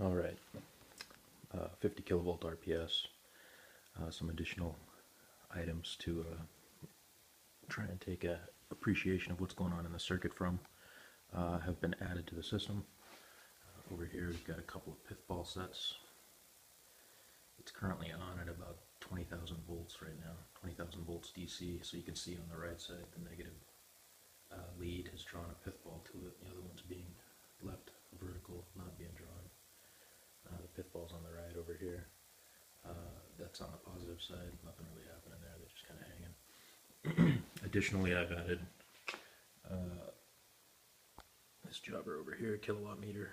All right, 50 kilovolt RPS, some additional items to try and take a appreciation of what's going on in the circuit from have been added to the system. Over here we've got a couple of pith ball sets. It's currently on at about 20,000 volts right now, 20,000 volts DC, so you can see on the right side the negative lead has drawn a pith ball to it, the other one's being left vertical, not being drawn. The pith ball's on the right over here. That's on the positive side, nothing really happening there, they're just kind of hanging. Additionally, I've added this jobber over here, kilowatt meter,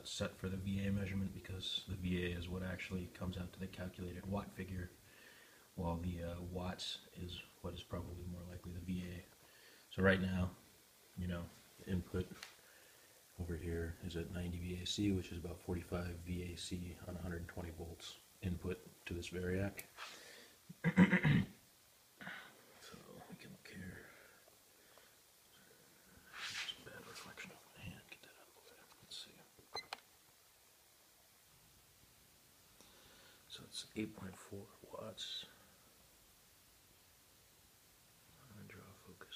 set for the VA measurement, because the VA is what actually comes out to the calculated watt figure, while the watts is what is probably more likely the VA. So right now, input over here is at 90 VAC, which is about 45 VAC on 120 volts input to this variac. So we can look here. Some bad reflection of my hand. Get that out of the way. Let's see. So it's 8.4 watts. I'm going to draw focus.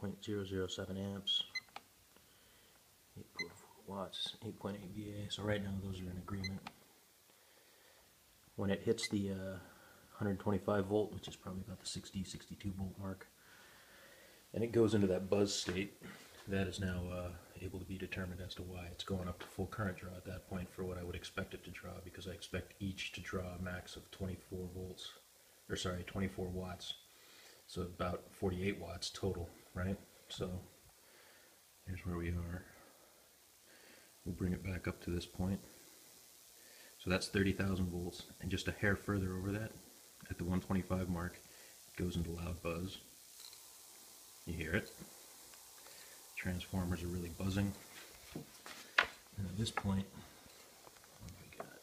0.007 amps, 8.4 watts, 8.8 VA. So right now those are in agreement. When it hits the 125 volt, which is probably about the 60, 62 volt mark, and it goes into that buzz state, that is now able to be determined as to why it's going up to full current draw at that point for what I would expect it to draw, because I expect each to draw a max of 24 volts, or sorry, 24 watts. So about 48 watts total, right? So here's where we are. We'll bring it back up to this point. So that's 30,000 volts, and just a hair further over that, at the 125 mark, it goes into loud buzz. You hear it. Transformers are really buzzing. And at this point, what do we got?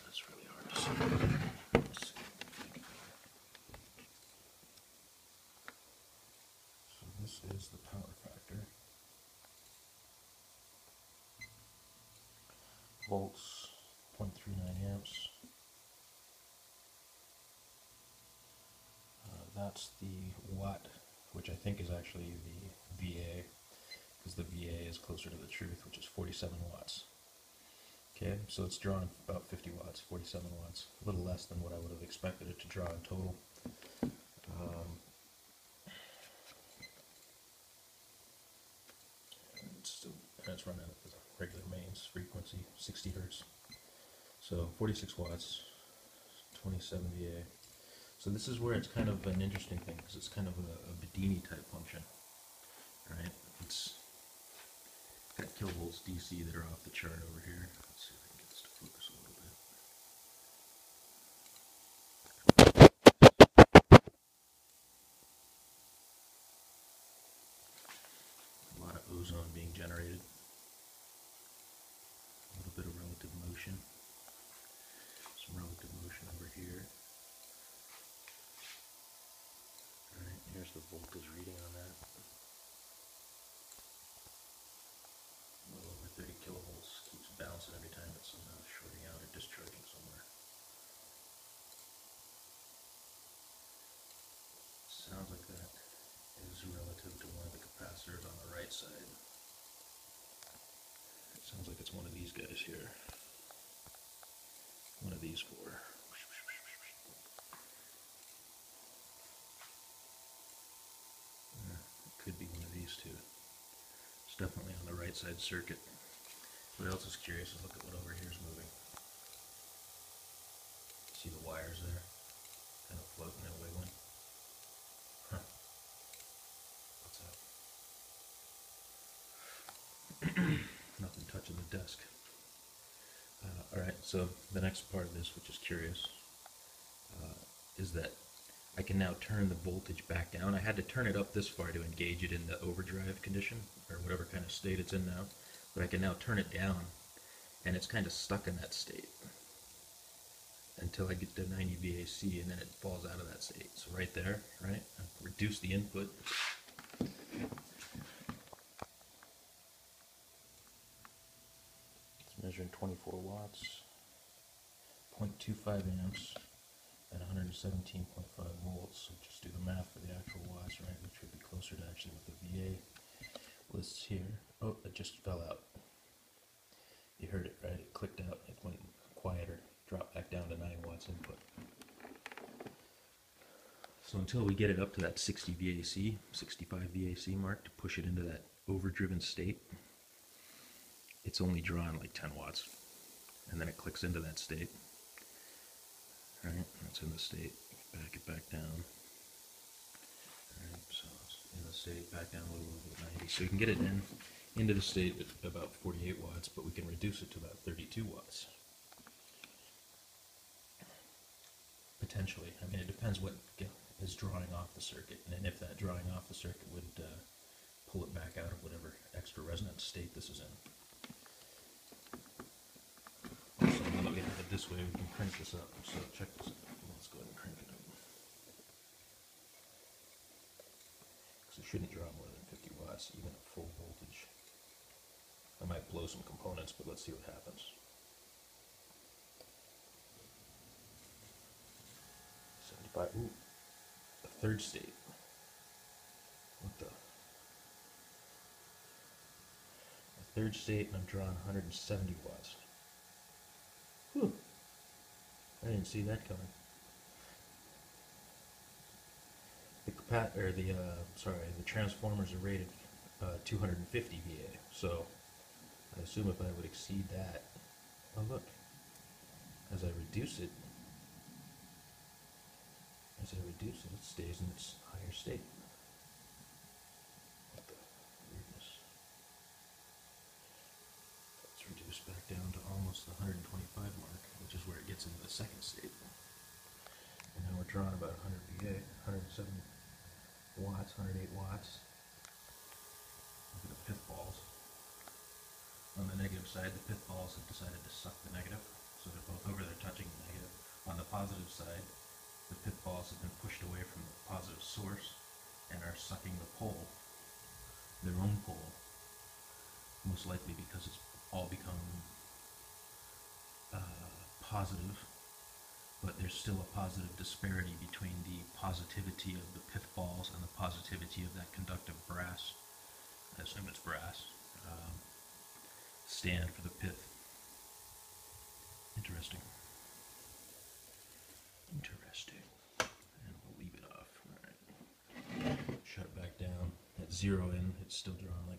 That's really hard to see. This is the power factor. Volts, 0.39 amps. That's the watt, which I think is actually the VA, because the VA is closer to the truth, which is 47 watts. Okay, so it's drawn about 50 watts, 47 watts, a little less than what I would have expected it to draw in total. And it's running at the regular mains frequency, 60 hertz. So 46 watts, 27 VA. So this is where it's kind of an interesting thing, because it's kind of a Bedini type function, right? It's got kilovolts DC that are off the chart over here. Let's see if I can get this to focus a little bit. A lot of ozone being generated. A little bit of relative motion. Some relative motion over here. Alright, here's the voltage reading on that. A little over 30 kilovolts. Keeps bouncing every time it's somehow shorting out or discharging somewhere. Sounds like that is relative to one of the capacitors on the right side. It sounds like it's one of these guys here. One of these four. It could be one of these two. It's definitely on the right side circuit. What else is curious is look at what over here is moving. See the wires there? Kind of floating and wiggling. Huh. What's that? Nothing touching the desk. Alright, so the next part of this, which is curious, is that I can now turn the voltage back down. I had to turn it up this far to engage it in the overdrive condition, or whatever kind of state it's in now, but I can now turn it down, and it's kind of stuck in that state. until I get to 90 VAC, and then it falls out of that state. So right there, right, I've reduced the input. It's measuring 24 watts, 0.25 amps, at 117.5 volts. So just do the math for the actual watts, right, which would be closer to actually what the VA lists here. Oh, it just fell out. You heard it, right? It clicked out. It went quieter. Dropped back down to 9 watts input. So until we get it up to that 60 VAC, 65 VAC mark to push it into that overdriven state, it's only drawn like 10 watts. And then it clicks into that state. Right, that's in the state. Back it back down. Alright, so it's in the state, back down a little bit, 90. So you can get it into the state at about 48 watts, but we can reduce it to about 32 watts. Potentially. I mean, it depends what is drawing off the circuit, and if that drawing off the circuit would pull it back out of whatever extra resonance state this is in. So now that we have it this way, we can crank this up. So check this out. Let's go ahead and crank it up. Because it shouldn't draw more than 50 watts, even at full voltage. I might blow some components, but let's see what happens. 75. Ooh. A third state. What the? A third state, and I'm drawing 170 watts. Whew. I didn't see that coming. The transformers are rated 250 VA. So I assume if I would exceed that, oh look, as I reduce it, it stays in its higher state. What the weirdness? Let's reduce back down to almost the 125 mark, which is where it gets into the second state. And now we're drawing about 100 VA, 107 watts, 108 watts. Look at the pith balls. On the negative side, the pith balls have decided to suck the negative, so they're both over there touching the negative. On the positive side, the pith balls have been pushed away from the positive source and are sucking the pole, their own pole, most likely because it's all become positive, but there's still a positive disparity between the positivity of the pith balls and the positivity of that conductive brass, I assume it's brass, stand for the pith. Interesting. And we'll leave it off. Alright. Shut it back down. At 0 in, it's still drawing like